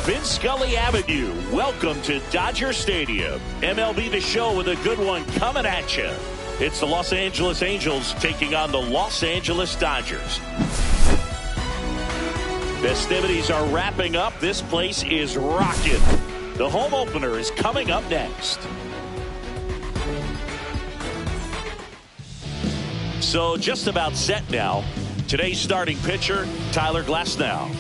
Vince Scully Avenue, welcome to Dodger Stadium. MLB The Show with a good one coming at you. It's the Los Angeles Angels taking on the Los Angeles Dodgers. Festivities are wrapping up. This place is rocking. The home opener is coming up next. So just about set now. Today's starting pitcher, Tyler Glasnow.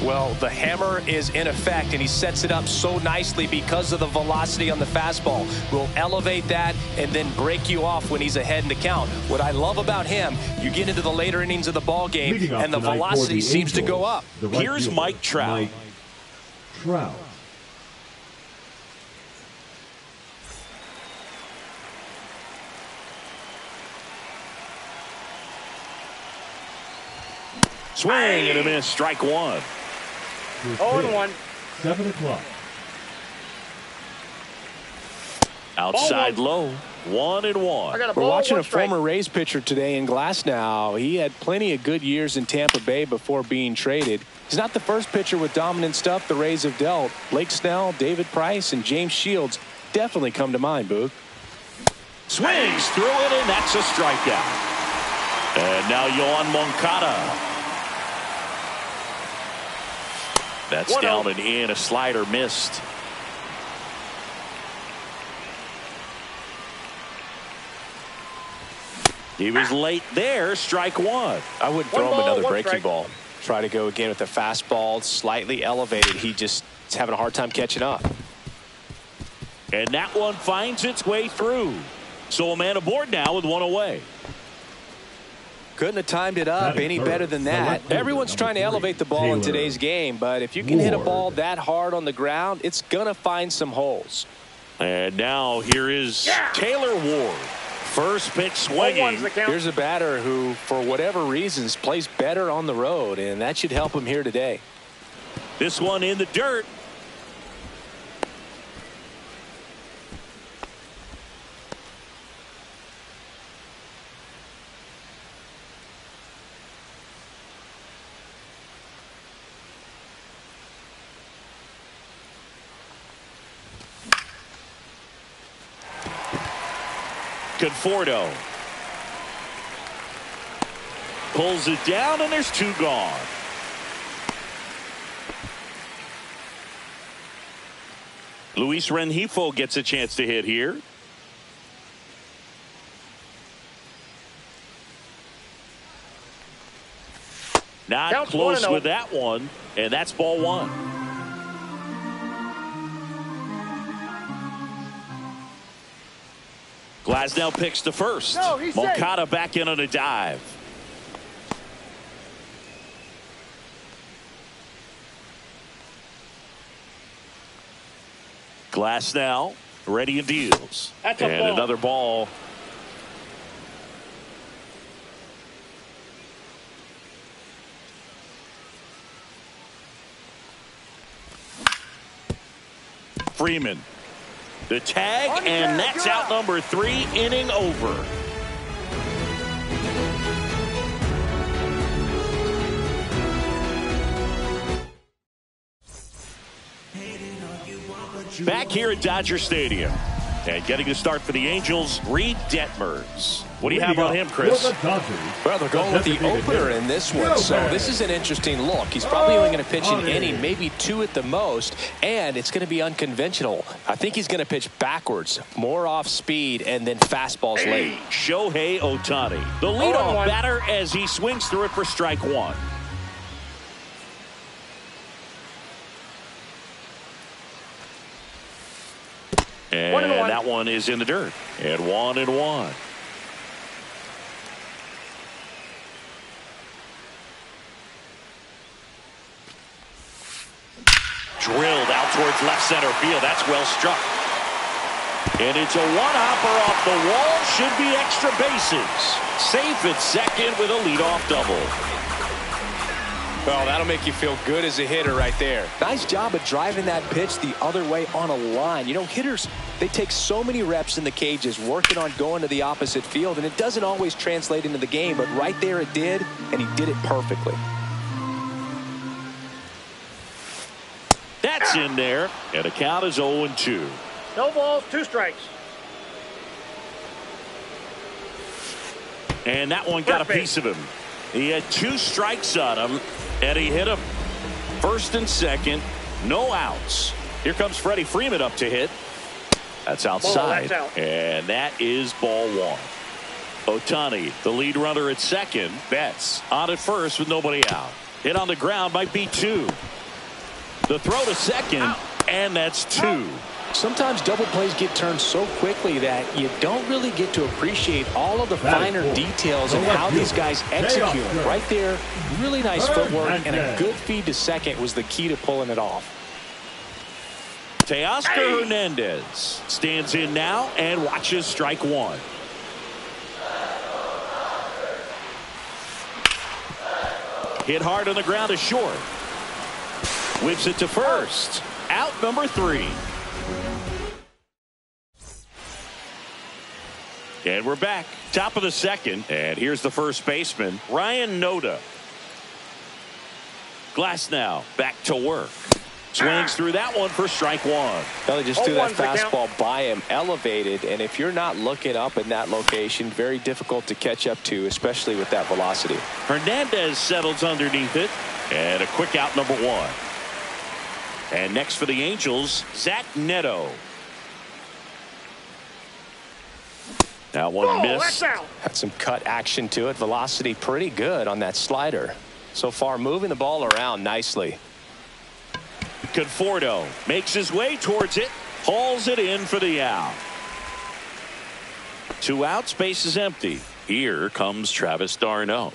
Well, the hammer is in effect, and he sets it up so nicely because of the velocity on the fastball. Will elevate that and then break you off when he's ahead in the count. What I love about him, you get into the later innings of the ball game, and the velocity seems to go up. Here's Mike Trout. Swing and a miss, strike one. 0-1. 7 o'clock. Outside low, 1-1. We're watching a former Rays pitcher today in Glasnow. He had plenty of good years in Tampa Bay before being traded. He's not the first pitcher with dominant stuff the Rays have dealt. Blake Snell, David Price, and James Shields definitely come to mind, Boog. Swings through it, and that's a strikeout. And now Yoan Moncada. That's down and in. A slider missed. He was late there. Strike one. I wouldn't throw him another breaking ball. Try to go again with the fastball, slightly elevated. He just is having a hard time catching up. And that one finds its way through. So a man aboard now with one away. Couldn't have timed it up any better than that. Everyone's trying to elevate the ball in today's game, but if you can hit a ball that hard on the ground, it's going to find some holes. And now here is Taylor Ward. First pitch swinging. Here's a batter who, for whatever reasons, plays better on the road, and that should help him here today. This one in the dirt. Conforto pulls it down, and there's two gone. Luis Rengifo gets a chance to hit here. not Counts close 1-0. with that one, and that's ball one. Glasnow picks to first. No, he's Moncada back in on a dive. Glasnow ready and deals. That's a and ball. Another ball. Freeman. The tag, and that's out number 3, inning over. Back here at Dodger Stadium. And getting the start for the Angels, Reed Detmers. What do you have on him, Chris? Well, they're going with the opener in this one, so this is an interesting look. He's probably only going to pitch an inning, maybe 2 at the most, and it's going to be unconventional. I think he's going to pitch backwards, more off speed, and then fastballs late. Shohei Ohtani, the leadoff batter, as he swings through it for strike one. And that one is in the dirt. And 1-1. Drilled out towards left center field. That's well struck. And it's a one-hopper off the wall. Should be extra bases. Safe at second with a leadoff double. Well, that'll make you feel good as a hitter right there. Nice job of driving that pitch the other way on a line. You know, hitters, they take so many reps in the cages working on going to the opposite field, and it doesn't always translate into the game, but right there it did, and he did it perfectly. That's in there, and the count is 0-2. No balls, 2 strikes. And that one got a piece of him. He had 2 strikes on him, and he hit him. First and second, no outs. Here comes Freddie Freeman up to hit. That's outside, that's out. And that is ball 1. Ohtani, the lead runner at second. Betts on at first with nobody out. Hit on the ground might be 2. The throw to second, and that's 2. Sometimes double plays get turned so quickly that you don't really get to appreciate all of the finer details and how these guys execute. Right there, really nice footwork, and a good feed to second was the key to pulling it off. Teoscar Hernandez stands in now and watches strike 1. Hit hard on the ground is short. Whips it to first. Out number 3. And we're back. Top of the second. And here's the first baseman, Ryan Noda. Glasnow back to work. Swings through that one for strike 1. Well, they just threw that fastball by him, elevated, and if you're not looking up in that location, very difficult to catch up to, especially with that velocity. Hernandez settles underneath it, and a quick out number 1. And next for the Angels, Zach Neto. That one missed. Had some cut action to it. Velocity pretty good on that slider. So far, moving the ball around nicely. Conforto makes his way towards it, hauls it in for the out. 2 outs, base is empty. Here comes Travis d'Arnaud.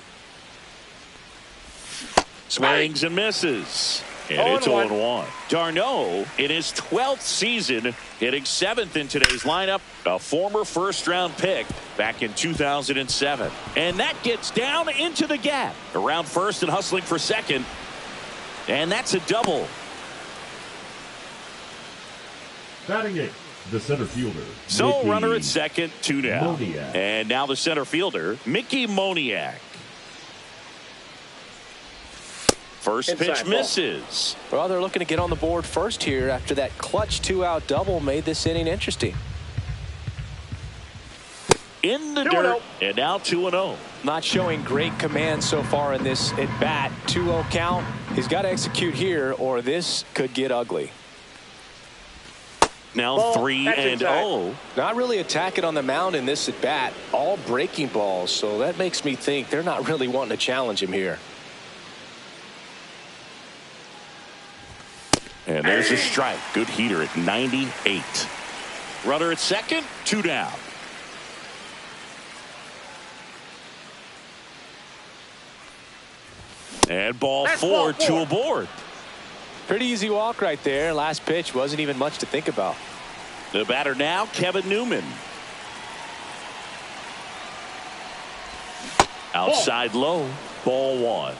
Swings and misses. And it's 0-1. d'Arnaud in his 12th season, hitting 7th in today's lineup, a former first-round pick back in 2007. And that gets down into the gap. Around first and hustling for second. And that's a double. Batting it, the center fielder. So Mickey runner at second, 2 down. Moniak. And now the center fielder, Mickey Moniak. First pitch misses. Well, they're looking to get on the board first here after that clutch 2-out double made this inning interesting. In the dirt, and now 2-0. Not showing great command so far in this at bat. 2-0 count. He's got to execute here or this could get ugly. Now 3-0. Not really attacking on the mound in this at bat. All breaking balls. So that makes me think they're not really wanting to challenge him here. And there's a strike. Good heater at 98. Runner at second, 2 down. And ball 4, 2 aboard. Pretty easy walk right there. Last pitch wasn't even much to think about. The batter now, Kevin Newman. Outside low, ball 1.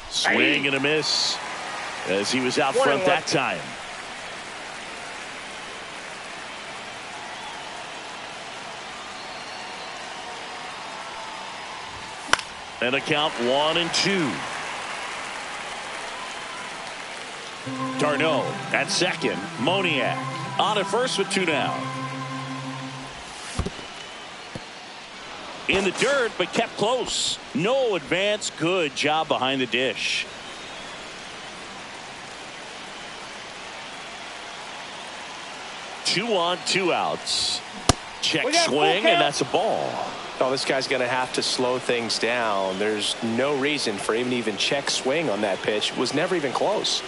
Swing and a miss as he was out front that time. And a count 1-2. d'Arnaud at second. Moniak on at first with 2 down. In the dirt, but kept close. No advance. Good job behind the dish. Two on, 2 outs. Check swing, and that's a ball. Oh, this guy's going to have to slow things down. There's no reason for him to even check swing on that pitch. It was never even close.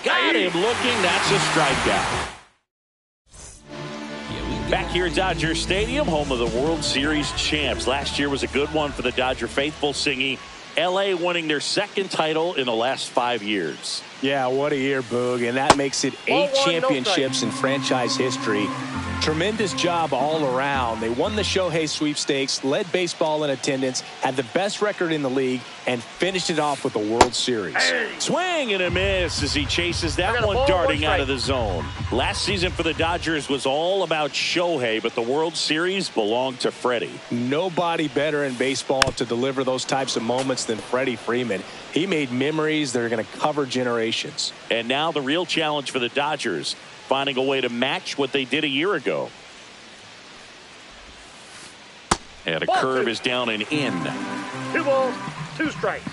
Got him looking. That's a strikeout. Back here at Dodger Stadium, home of the World Series champs. Last year was a good one for the Dodger faithful, Singy. LA winning their 2nd title in the last 5 years. Yeah, what a year, Boog. And that makes it 8 championships in franchise history. Tremendous job all around. They won the Shohei sweepstakes, led baseball in attendance, had the best record in the league, and finished it off with a World Series. Swing and a miss as he chases that one darting out of the zone. Last season for the Dodgers was all about Shohei, but the World Series belonged to Freddie. Nobody better in baseball to deliver those types of moments than Freddie Freeman. He made memories that are going to cover generations. And now the real challenge for the Dodgers, finding a way to match what they did a year ago. And a curve is down and in. 2 balls, 2 strikes.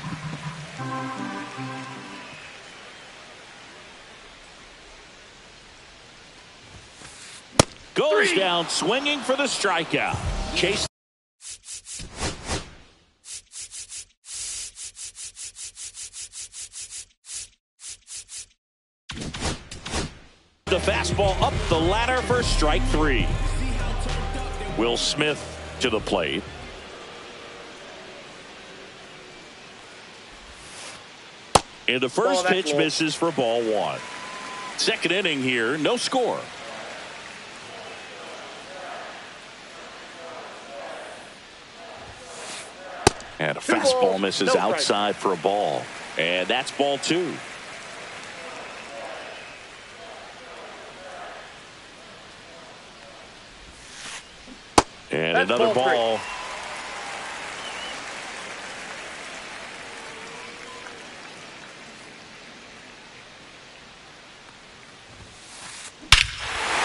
Goes down swinging for the strikeout. Chase. The fastball up the ladder for strike 3. Will Smith to the plate. And the first pitch misses for ball 1. Second inning here, no score. And a fastball misses outside for a ball. And that's ball 2. And another ball.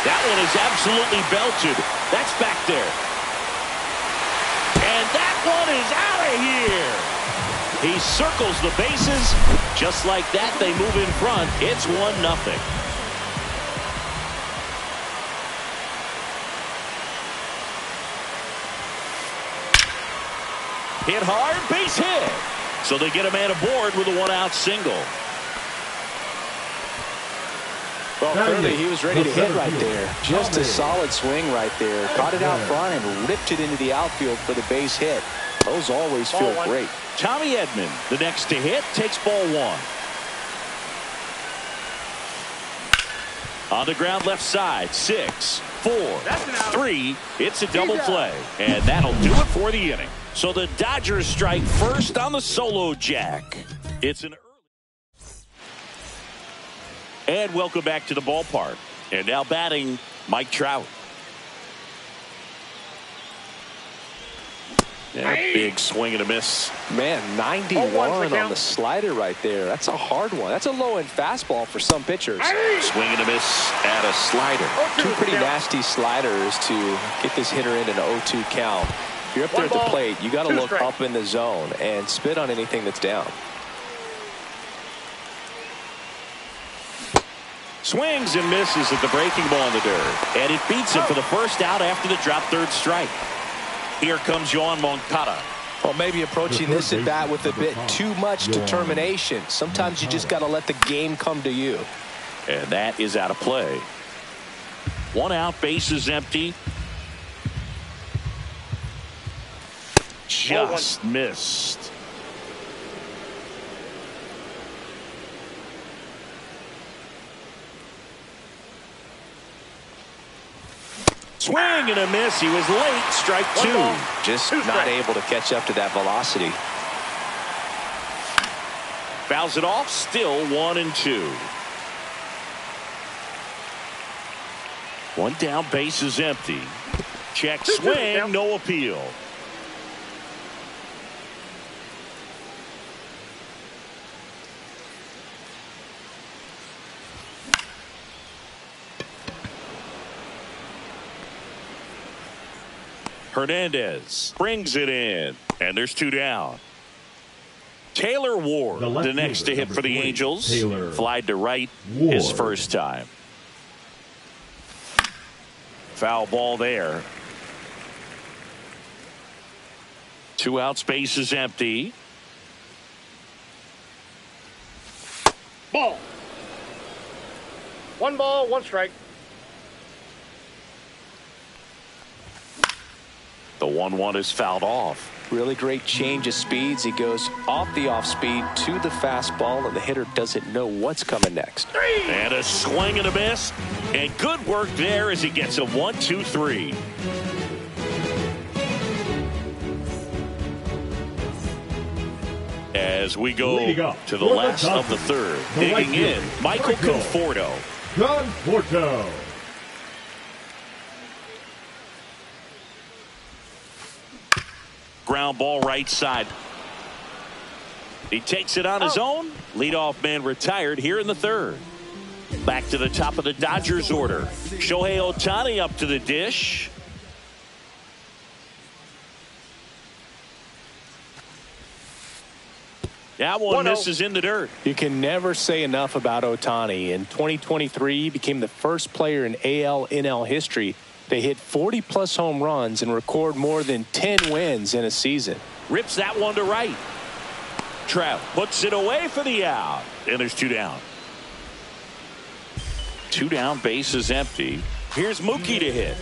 That one is absolutely belted. That's back there. And that one is out of here. He circles the bases. Just like that, they move in front. It's 1-0. Hit hard, base hit. So they get a man aboard with a 1-out single. Well, clearly he was ready to hit right there. Just a solid swing right there. Caught it out front and ripped it into the outfield for the base hit. Those always feel great. Tommy Edman, the next to hit, takes ball 1. On the ground left side, 6, 4, 3. It's a double play. And that'll do it for the inning. So the Dodgers strike first on the solo jack. It's an early. And welcome back to the ballpark. And now batting, Mike Trout. And a big swing and a miss. Man, 91 on the slider right there. That's a hard one. That's a low-end fastball for some pitchers. Swing and a miss at a slider. 2 pretty nasty sliders to get this hitter in an 0-2 count. If you're up there at the plate, you got to look up in the zone and spit on anything that's down. Swings and misses at the breaking ball in the dirt. And it beats him for the first out after the drop third strike. Here comes Yoan Moncada. Well, maybe approaching this at bat with a bit too much determination. Sometimes you just got to let the game come to you. And that is out of play. 1 out, base is empty. Just missed. Swing and a miss. He was late. Strike 2. Just not able to catch up to that velocity. Fouls it off. Still 1-2. 1 down. Base is empty. Check swing. No appeal. Hernandez brings it in, and there's 2 down. Taylor Ward, the next to hit for the Angels. Flied to right his first time. Foul ball there. 2 outs, base is empty. Ball. 1 ball, 1 strike. The The 1-1 is fouled off. Really great change of speeds. He goes off the off speed to the fastball, and the hitter doesn't know what's coming next. And a swing and a miss. And good work there as he gets a 1-2-3. As we go to the last of the third, digging in, Michael Conforto. Ground ball right side. He takes it on his own. Leadoff man retired here in the third. Back to the top of the Dodgers order. Shohei Ohtani up to the dish. That one misses in the dirt. You can never say enough about Ohtani. In 2023, he became the first player in AL/NL history to hit 40-plus home runs and record more than 10 wins in a season. Rips that one to right. Trout puts it away for the out. And there's 2 down. 2 down, base is empty. Here's Mookie to hit.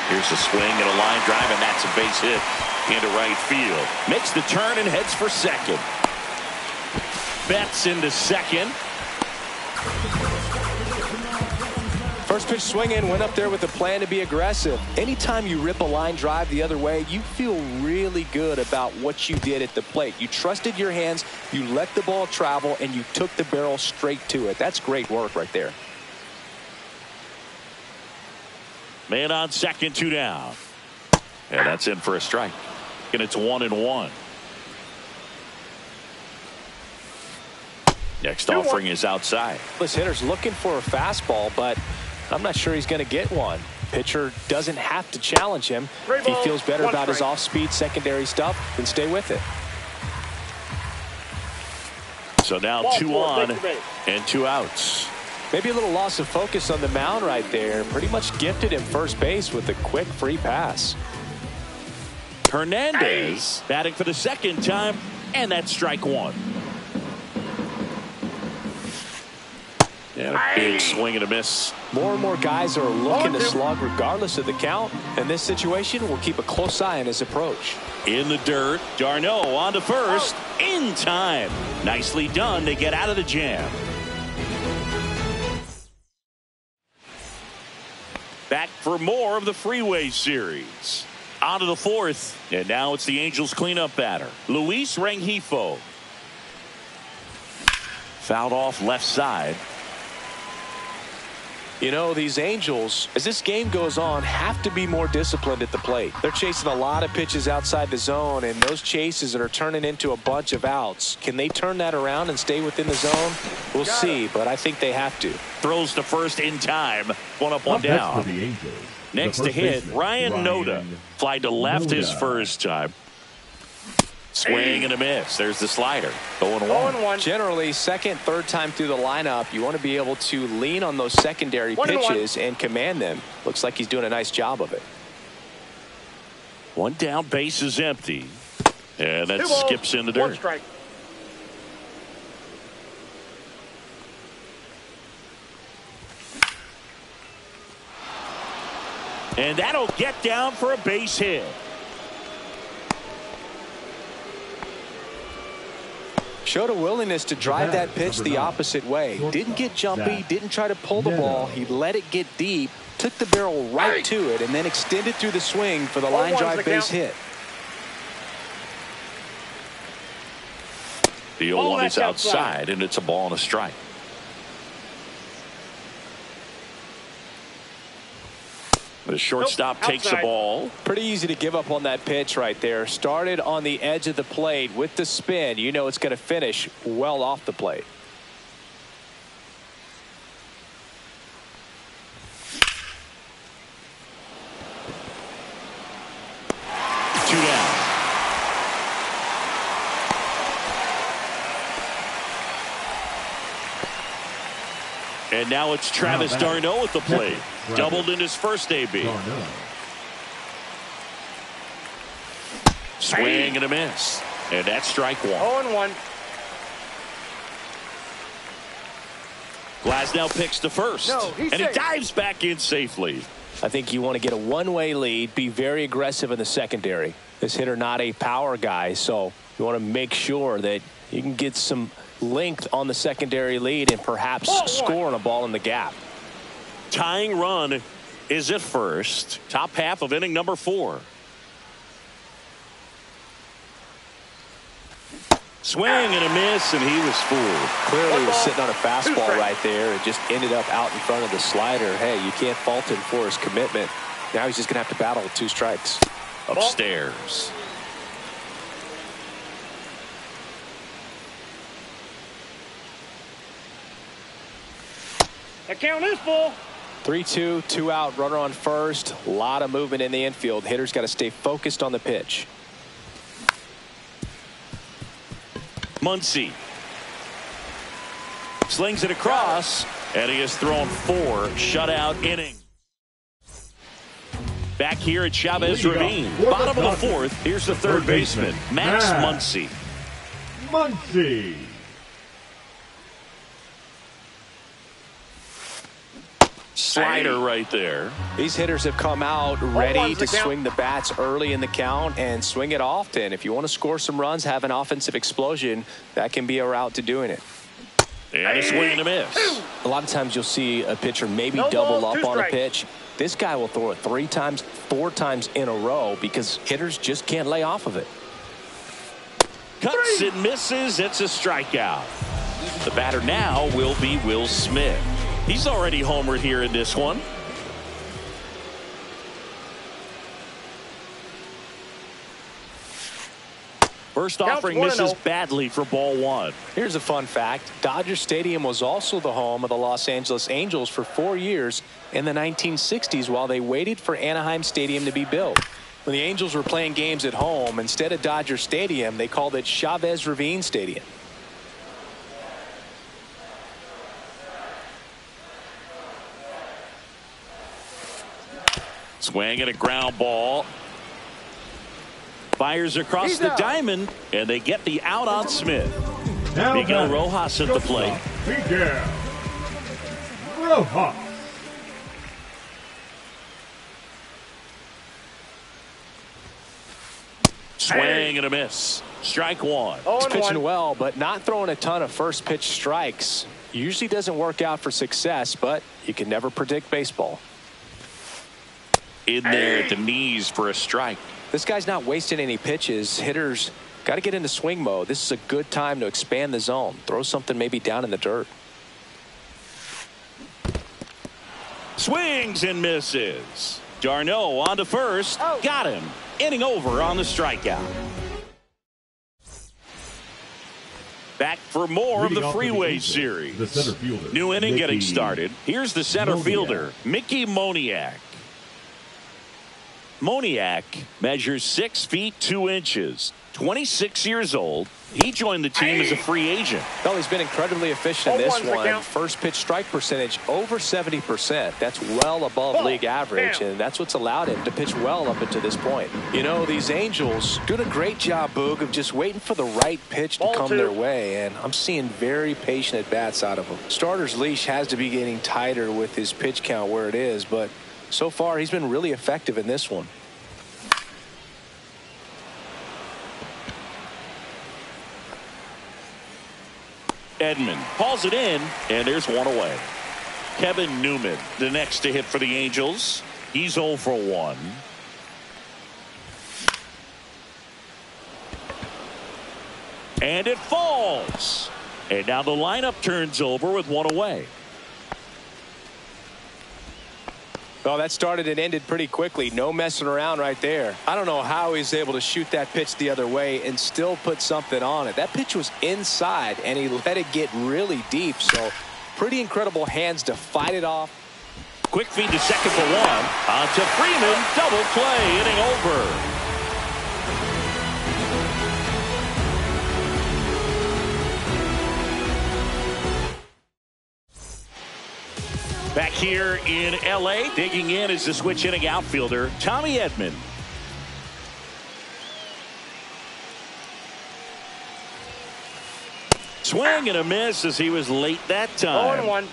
Here's a swing and a line drive, and that's a base hit into right field. Makes the turn and heads for second. Betts into second. First pitch swinging, went up there with a plan to be aggressive. Anytime you rip a line drive the other way, you feel really good about what you did at the plate. You trusted your hands, you let the ball travel, and you took the barrel straight to it. That's great work right there. Man on second, 2 down. And that's in for a strike. And it's 1-1. Next offering is outside. This hitter's looking for a fastball, but I'm not sure he's going to get one. Pitcher doesn't have to challenge him. If he feels better about his off-speed secondary stuff, then stay with it. So now 2 on and 2 outs. Maybe a little loss of focus on the mound right there. Pretty much gifted him first base with a quick free pass. Hernandez batting for the second time, and that's strike 1. And a big swing and a miss. More and more guys are looking to slug regardless of the count. In this situation, we'll keep a close eye on his approach. In the dirt, Darno on to first. In time. Nicely done to get out of the jam. Back for more of the Freeway Series. On to the fourth. And now it's the Angels cleanup batter, Luis Rengifo. Fouled off left side. You know, these Angels, as this game goes on, have to be more disciplined at the plate. They're chasing a lot of pitches outside the zone, and those chases are turning into a bunch of outs. Can they turn that around and stay within the zone? We'll see, but I think they have to. Throws to first in time. 1 up, 1 down. Next to hit, Ryan Noda. Fly to left his first time. Swing and a miss. There's the slider. 0-1. Generally, second, third time through the lineup, you want to be able to lean on those secondary pitches and command them. Looks like he's doing a nice job of it. 1 down, base is empty. And that skips in the dirt. 1 strike. And that'll get down for a base hit. Showed a willingness to drive that pitch the opposite way. Didn't get jumpy, didn't try to pull the ball. He let it get deep, took the barrel right to it, and then extended through the swing for the line drive base hit. The 0-1 is outside, and it's a ball and a strike. The shortstop takes the ball. Pretty easy to give up on that pitch right there. Started on the edge of the plate with the spin. You know it's going to finish well off the plate. Two down. And now it's Travis d'Arnaud at the plate. Doubled in his first AB. Swing and a miss. And that's strike 1. 0-1. Glasnow picks to first. And he dives back in safely. I think you want to get a one-way lead, be very aggressive in the secondary. This hitter not a power guy, so you want to make sure that you can get some length on the secondary lead and perhaps score on a ball in the gap. Tying run is at first. Top half of inning number 4. Swing and a miss, and he was fooled. Clearly he was sitting on a fastball right there and just ended up out in front of the slider. Hey, you can't fault him for his commitment. Now he's just going to have to battle with 2 strikes. Upstairs. The count is full. 3-2, 2 out, runner on first. A lot of movement in the infield. Hitter's got to stay focused on the pitch. Muncy slings it across, and he has thrown 4 shutout innings. Back here at Chavez Ravine, bottom of the 4th. Here's the third baseman, Max Muncy. Slider right there. These hitters have come out ready to swing the bats early in the count and swing it often. If you want to score some runs, have an offensive explosion, that can be a route to doing it. And a swing and a miss. A lot of times you'll see a pitcher maybe double up on a pitch. This guy will throw it 3 times, 4 times in a row because hitters just can't lay off of it. Cuts and misses. It's a strikeout. The batter now will be Will Smith. He's already homered here in this one. First offering misses badly for ball 1. Here's a fun fact. Dodger Stadium was also the home of the Los Angeles Angels for 4 years in the 1960s while they waited for Anaheim Stadium to be built. When the Angels were playing games at home, instead of Dodger Stadium, they called it Chavez Ravine Stadium. Swing and a ground ball. Fires across the diamond, and they get the out on Smith. Miguel Rojas at the plate. Miguel Rojas. Swing and a miss. Strike 1. He's pitching well, but not throwing a ton of first pitch strikes. Usually doesn't work out for success, but you can never predict baseball. In there at the knees for a strike. This guy's not wasting any pitches. Hitters got to get into swing mode. This is a good time to expand the zone. Throw something maybe down in the dirt. Swings and misses. Darno on to first. Got him. Inning over on the strikeout. Back for more of the Freeway Series. The center fielder. New inning Mickey getting started. Here's the center fielder, Mickey Moniak. Moniak measures 6 feet 2 inches, 26 years old. He joined the team as a free agent. Well, he's been incredibly efficient in this one. First pitch strike percentage over 70%. That's well above league average, and that's what's allowed him to pitch well up until this point. You know, these Angels doing a great job, Boog, of just waiting for the right pitch to come their way, and I'm seeing very patient at-bats out of him. Starter's leash has to be getting tighter with his pitch count where it is, but so far he's been really effective in this one. Edman hauls it in, and there's one away. Kevin Newman, the next to hit for the Angels. He's 0 for 1. And it falls. And now the lineup turns over with one away. Well, that started and ended pretty quickly. No messing around right there. I don't know how he's able to shoot that pitch the other way and still put something on it. That pitch was inside, and he let it get really deep. So pretty incredible hands to fight it off. Quick feed to second for 1. On to Freeman. Double play. Inning over. Back here in L.A., digging in is the switch hitting outfielder, Tommy Edman. Swing and a miss as he was late that time. 0-1.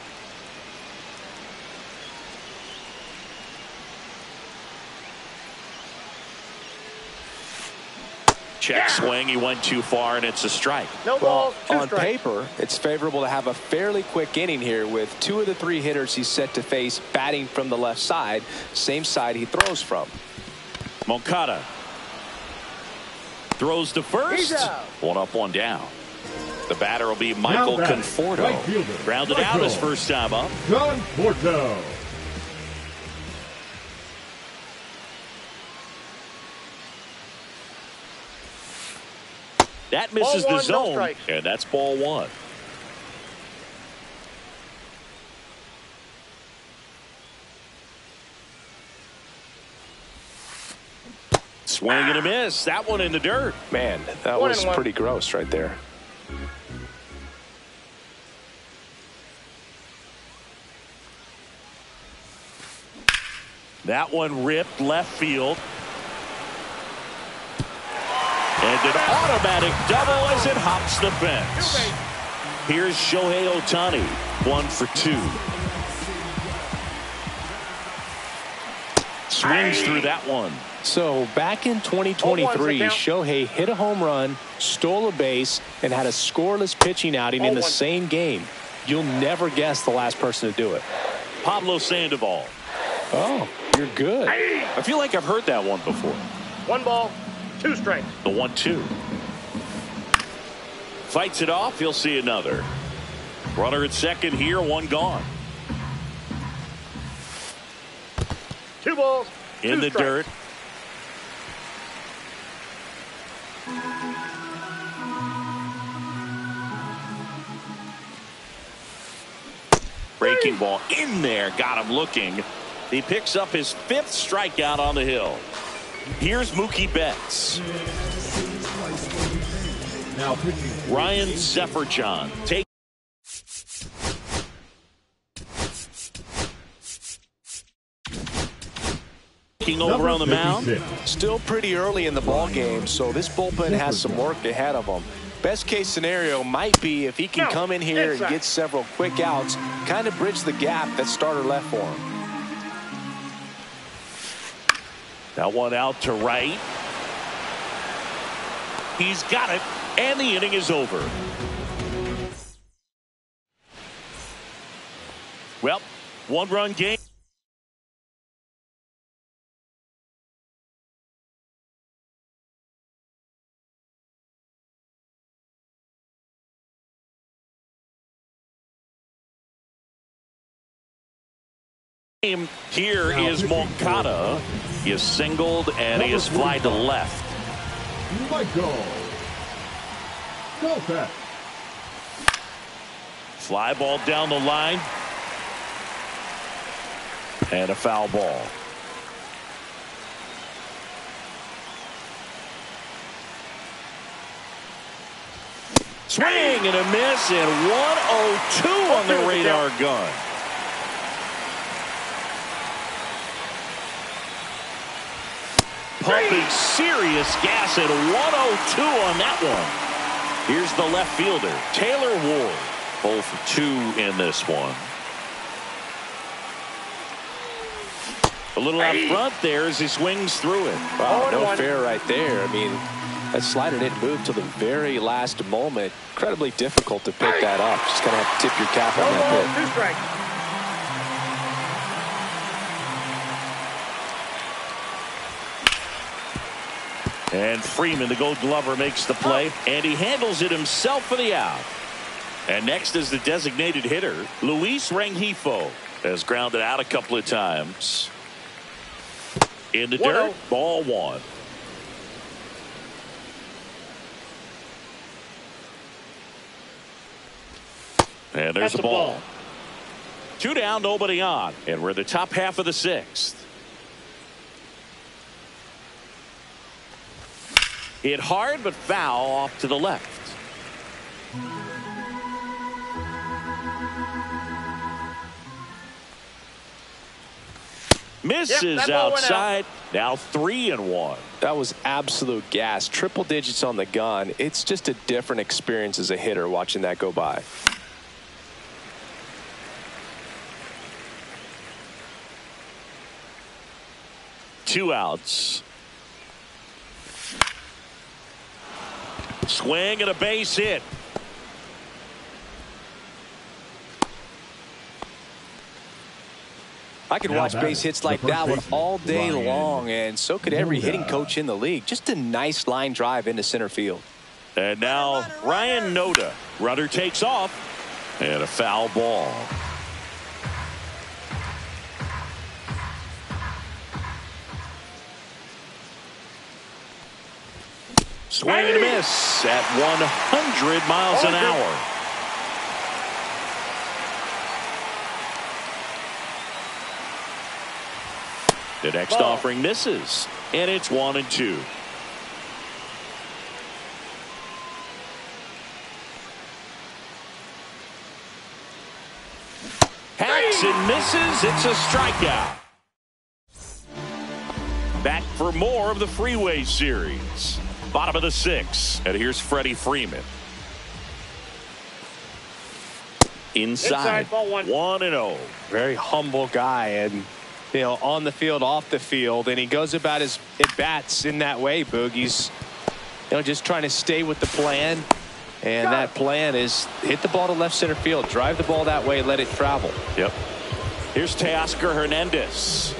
Check swing. He went too far, and it's a strike. No balls, two on strikes. paper, it's favorable to have a fairly quick inning here with 2 of the 3 hitters he's set to face batting from the left side, same side he throws from. Moncada throws to first. 1 up, 1 down. The batter will be Michael Conforto. Right Grounded out his first time up. Conforto. That misses Ball the one, no zone, strikes. and that's ball 1. Swing and a miss. That one in the dirt. Man, that was pretty gross right there. That one ripped left field. And an automatic double as it hops the fence. Here's Shohei Ohtani, 1 for 2. Swings through that one. So back in 2023, Shohei hit a home run, stole a base, and had a scoreless pitching outing in the same game. You'll never guess the last person to do it. Pablo Sandoval. Oh, you're good. I feel like I've heard that one before. 1 ball, 2 strikes. The 1-2. Fights it off. He'll see another. Runner at second here. 1 gone. 2 balls, 2 In the strikes. dirt. Breaking ball in there. Got him looking. He picks up his 5th strikeout on the hill. Here's Mookie Betts. Now pitching. Ryan Sefferjohn. Taking over on the mound. Still pretty early in the ball game, so this bullpen has some work ahead of them. Best case scenario might be if he can come in here and get several quick outs, kind of bridge the gap that starter left for him. That one out to right. He's got it, and the inning is over. Well, 1-run game. Here is Moncada. He is singled and he is fly to left. Michael. Go back. Fly ball down the line. And a foul ball. Swing and a miss, and 102 on the radar gun. Pumping serious gas at 102 on that one. Here's the left fielder, Taylor Ward. 0 for 2 in this one. A little out front there as he swings through it. Wow, no fair right there. I mean, that slider didn't move till the very last moment. Incredibly difficult to pick that up. Just gonna have to tip your cap on that pitch. 2 strikes. And Freeman, the Gold Glover, makes the play, and he handles it himself for the out. And next is the designated hitter, Luis Rengifo, has grounded out a couple of times. In the dirt, ball 1. And there's the ball. 2 down, nobody on, and we're in the top half of the 6th. Hit hard but foul off to the left. Misses outside. Now 3-1. That was absolute gas. Triple digits on the gun. It's just a different experience as a hitter watching that go by. Two outs. Swing and a base hit. I could watch base hits like that one all day long, and so could every hitting coach in the league. Just a nice line drive into center field. And now Ryan Noda. Runner takes off, and a foul ball. Swing and a miss at 100 miles an hour. The next offering misses, and it's 1-2. Hacks and misses. It's a strikeout. Back for more of the Freeway Series. Bottom of the 6th, and here's Freddie Freeman. Inside ball 1-0. Very humble guy, and on the field, off the field, and he goes about his at-bats in that way, Boog. He's just trying to stay with the plan, and that plan is hit the ball to left center field, drive the ball that way, let it travel. Yep. Here's Teoscar Hernandez.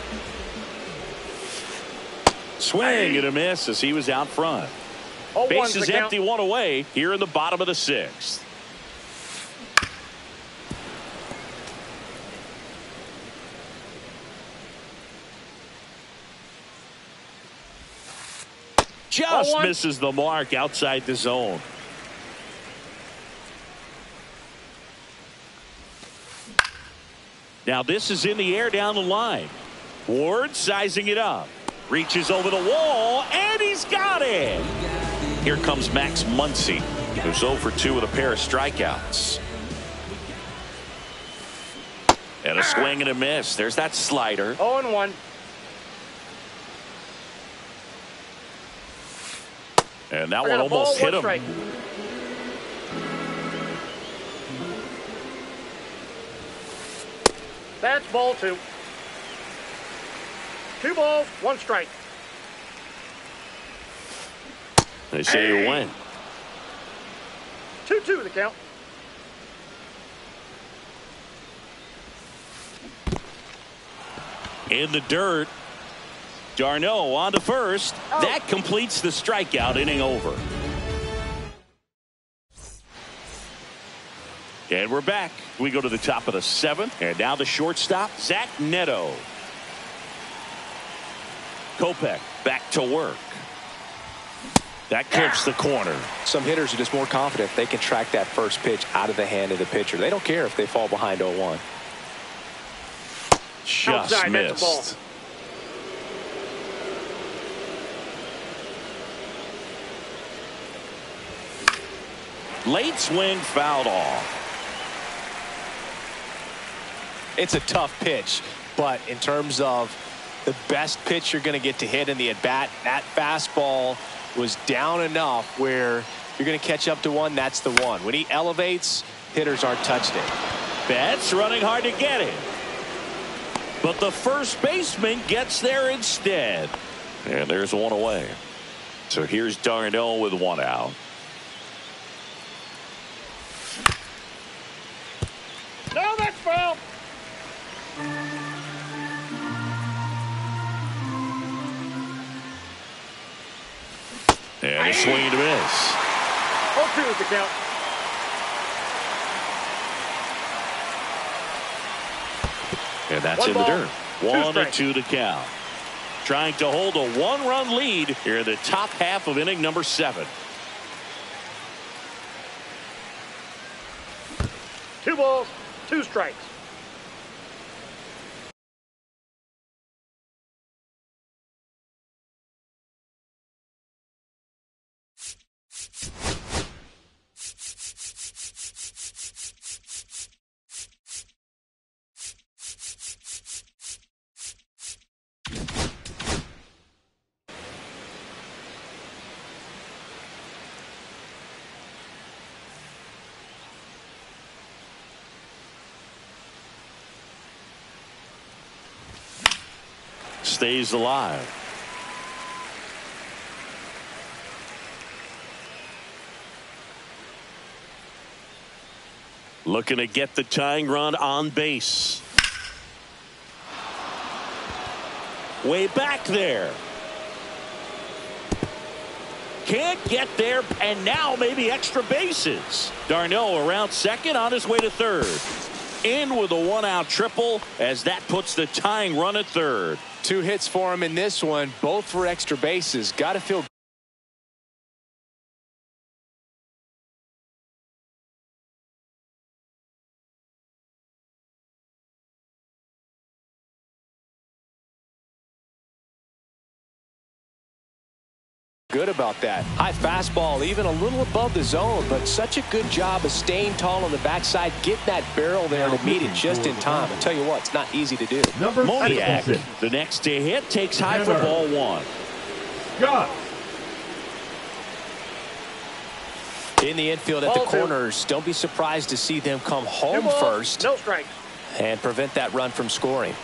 Swing and a miss as he was out front. Base is empty, one away here in the bottom of the 6th. Just misses the mark outside the zone. Now this is in the air down the line. Ward sizing it up. Reaches over the wall, and he's got it. Here comes Max Muncy, who's 0 for 2 with a pair of strikeouts. And a swing and a miss. There's that slider. 0-1. And that one almost hit him. Strike. That's ball 2. 2 balls, 1 strike. They say you win. 2-2 the count. In the dirt. Darno on to first. Oh. That completes the strikeout, inning over. And we're back. We go to the top of the 7th. And now the shortstop, Zach Neto. Kopech back to work. That clips the corner. Some hitters are just more confident they can track that first pitch out of the hand of the pitcher. They don't care if they fall behind 0-1. Just outside, missed. that's a ball. Late swing fouled off. It's a tough pitch, but in terms of the best pitch you're going to get to hit in the at-bat, that fastball was down enough where you're going to catch up to one. That's the one. When he elevates, hitters aren't touching it. Betts running hard to get it. But the first baseman gets there instead. And there's one away. So here's Darno with 1 out. No, that's foul. And a swing and a miss. 0-2 is the count. And that's 1 in ball, the dirt. 2 1-2 strikes. to count. Trying to hold a 1-run lead here in the top half of inning number 7. 2 balls, 2 strikes. Stays alive. Looking to get the tying run on base. Way back there. Can't get there, and now maybe extra bases. Darno around second, on his way to third. In with a one-out triple as that puts the tying run at third. 2 hits for him in this one, both for extra bases. Got to feel good about that. High fastball, even a little above the zone, but such a good job of staying tall on the backside, getting that barrel there to meet it just in time. I tell you what, it's not easy to do. Moniak, the next to hit, takes high for ball 1. Scott. In the infield at the corners, don't be surprised to see them come home first. No strikes. And prevent that run from scoring.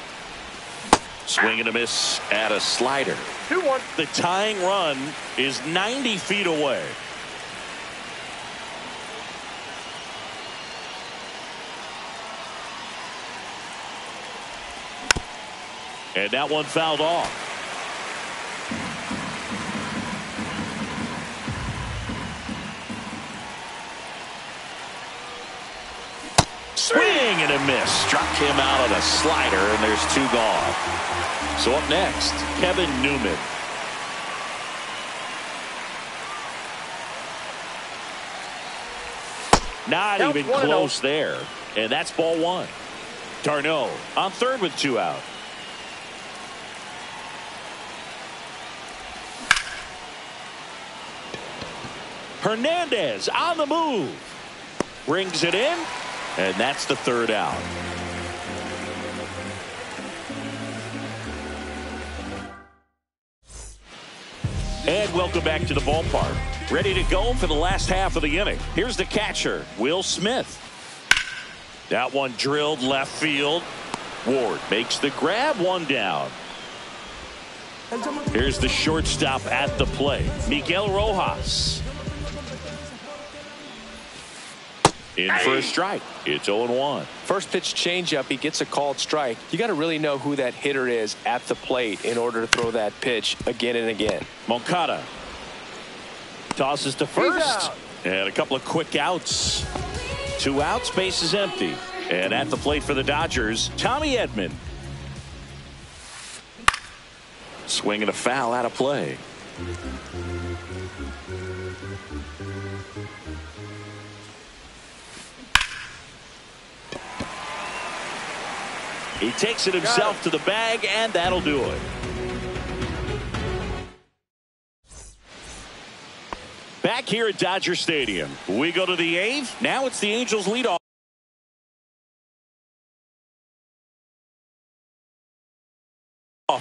Swing and a miss at a slider. 2-1. The tying run is 90 feet away. And that one fouled off. Swing and a miss. Struck him out on a slider, and there's 2 gone. So up next, Kevin Newman. Not even close there. And that's ball 1. Darno on third with 2 out. Hernandez on the move. Brings it in. And that's the 3rd out. And welcome back to the ballpark. Ready to go for the last half of the inning. Here's the catcher, Will Smith. That one drilled left field. Ward makes the grab, 1 down. Here's the shortstop at the plate, Miguel Rojas. In for a strike. It's 0-1. First pitch changeup, he gets a called strike. You got to really know who that hitter is at the plate in order to throw that pitch again and again. Moncada tosses to first. And a couple of quick outs. 2 outs, base is empty. And at the plate for the Dodgers, Tommy Edman. Swing and a foul out of play. He takes it himself to the bag, and that'll do it. Back here at Dodger Stadium, we go to the 8th. Now it's the Angels leadoff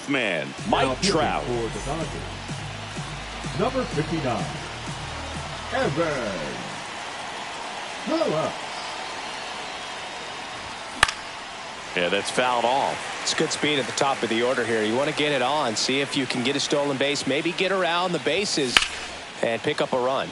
man, Mike Trout. For the Dodgers, number 59, Evans. Yeah, that's fouled off. It's good speed at the top of the order here. You want to get it on, see if you can get a stolen base, maybe get around the bases and pick up a run.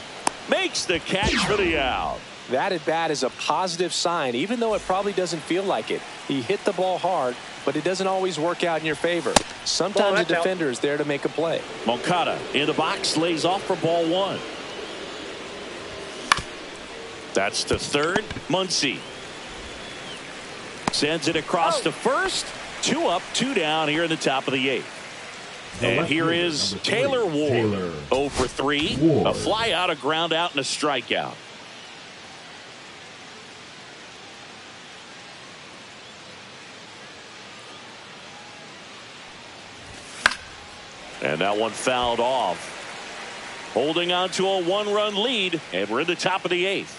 Makes the catch for the out. That at bat is a positive sign, even though it probably doesn't feel like it. He hit the ball hard, but it doesn't always work out in your favor. Sometimes a defender is there to make a play. Moncada in the box, lays off for ball 1. That's to third. Muncy sends it across to first. 2 up, 2 down here in the top of the 8th. And here is Taylor Ward. 0 for 3. A fly out, a ground out, and a strikeout. And that one fouled off. Holding on to a 1-run lead, and we're in the top of the 8th.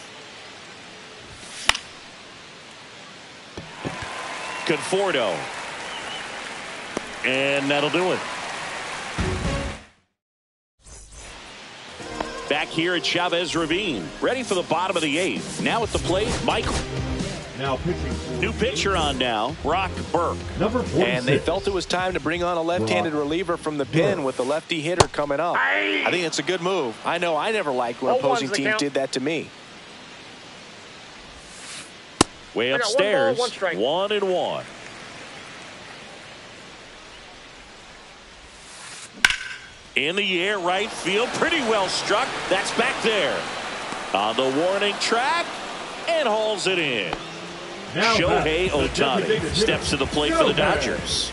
Conforto. And that'll do it. Back here at Chavez Ravine, ready for the bottom of the 8th. Now at the plate, Michael. Now pitching. New pitcher on now, Brock Burke. Number 46. And they felt it was time to bring on a left-handed reliever from the pen with the lefty hitter coming up. I think it's a good move. I know I never liked when opposing teams did that to me. Way I got 1 ball, upstairs, 1 strike. 1-1. In the air, right field, pretty well struck. That's back there. On the warning track, and hauls it in. Now Shohei the designated Ohtani steps to the plate for the Dodgers.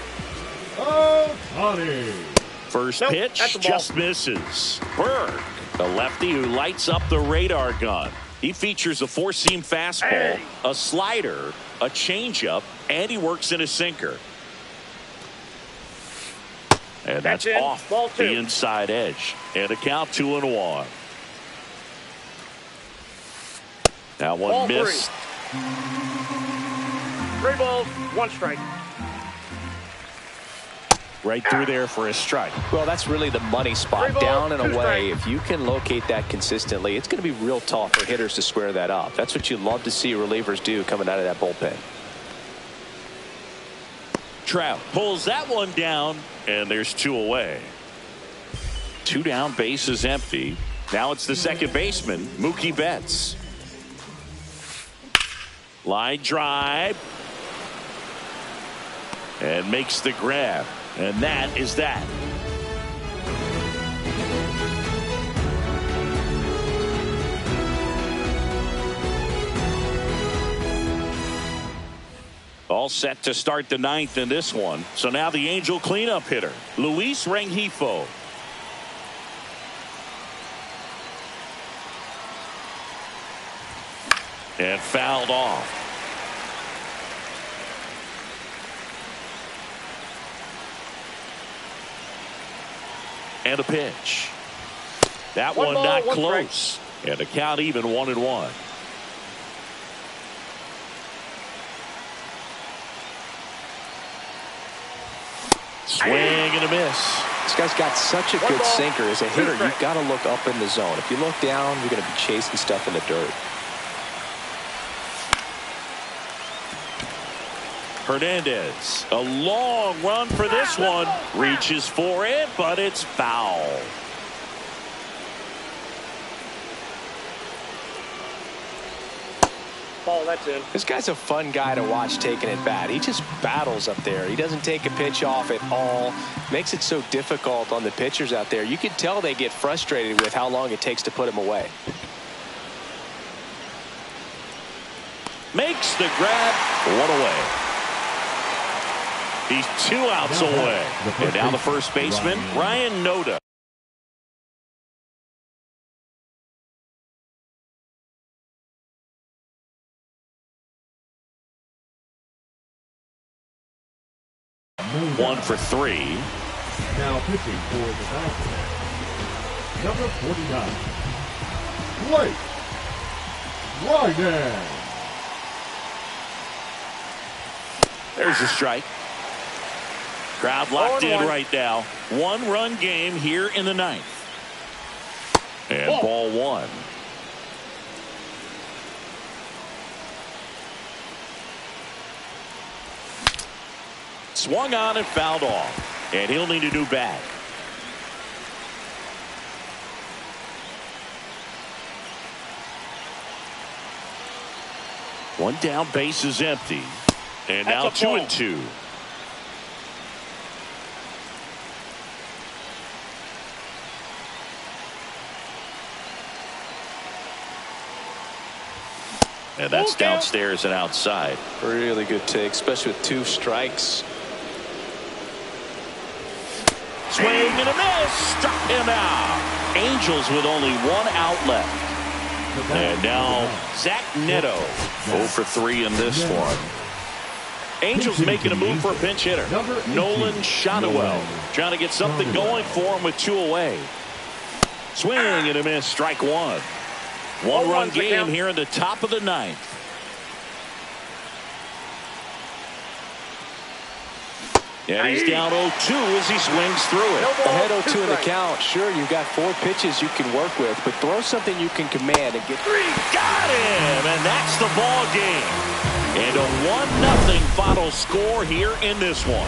Ohtani. First Nope, pitch that's a ball. just misses. Berg, the lefty who lights up the radar gun. He features a four-seam fastball, a slider, a changeup, and he works in a sinker. And that's in. off Ball 2. the inside edge. And a count 2-1. Now one Ball 3. missed. 3 balls, 1 strike. Right through there for a strike. Well, that's really the money spot. 3 balls, Down and 2 away. strikes. If you can locate that consistently, it's going to be real tough for hitters to square that up. That's what you love to see relievers do coming out of that bullpen. Trout pulls that one down, and there's 2 away. 2 down, bases empty. Now it's the second baseman, Mookie Betts. Line drive. And makes the grab. And that is that. All set to start the 9th in this one. So now the Angel cleanup hitter, Luis Rengifo. And fouled off. And a pitch. That 1 one ball, not 1 close. And a count even 1-1. Swing and a miss. This guy's got such a 1 good ball, sinker. As a 2 hitter, strikes. you've got to look up in the zone. If you look down, you're going to be chasing stuff in the dirt. Hernandez, a long run for this one. Reaches for it, but it's foul. Ball, that's in. This guy's a fun guy to watch taking at bat. He just battles up there. He doesn't take a pitch off at all. Makes it so difficult on the pitchers out there. You can tell they get frustrated with how long it takes to put him away. Makes the grab. 1 away. He's 2 outs away. And now the first baseman, Ryan Noda. One for 3. Now pitching for the Dodgers. Number 49. Blake Ryden. There's a strike. Crowd locked in 0-1. right now. 1-run game here in the 9th. And ball 1. Swung on and fouled off. And he'll need a new bat. One down, base is empty. And now That's a ball. 2-2. And that's Full count. downstairs and outside. Really good take, especially with 2 strikes. Swing and a miss. Struck him out. Angels with only 1 out left. And now Zach Neto. 0 for 3 in this one. Angels making a move for a pinch hitter. Nolan Shotwell trying to get something going for him with 2 away. Swing and a miss. Strike 1. 1-run game here in the top of the 9th. And he's down 0-2 as he swings through it. Ahead 0-2 in the count. Sure, you've got 4 pitches you can work with, but throw something you can command and get. Got him, and that's the ball game. And a 1-0 final score here in this one.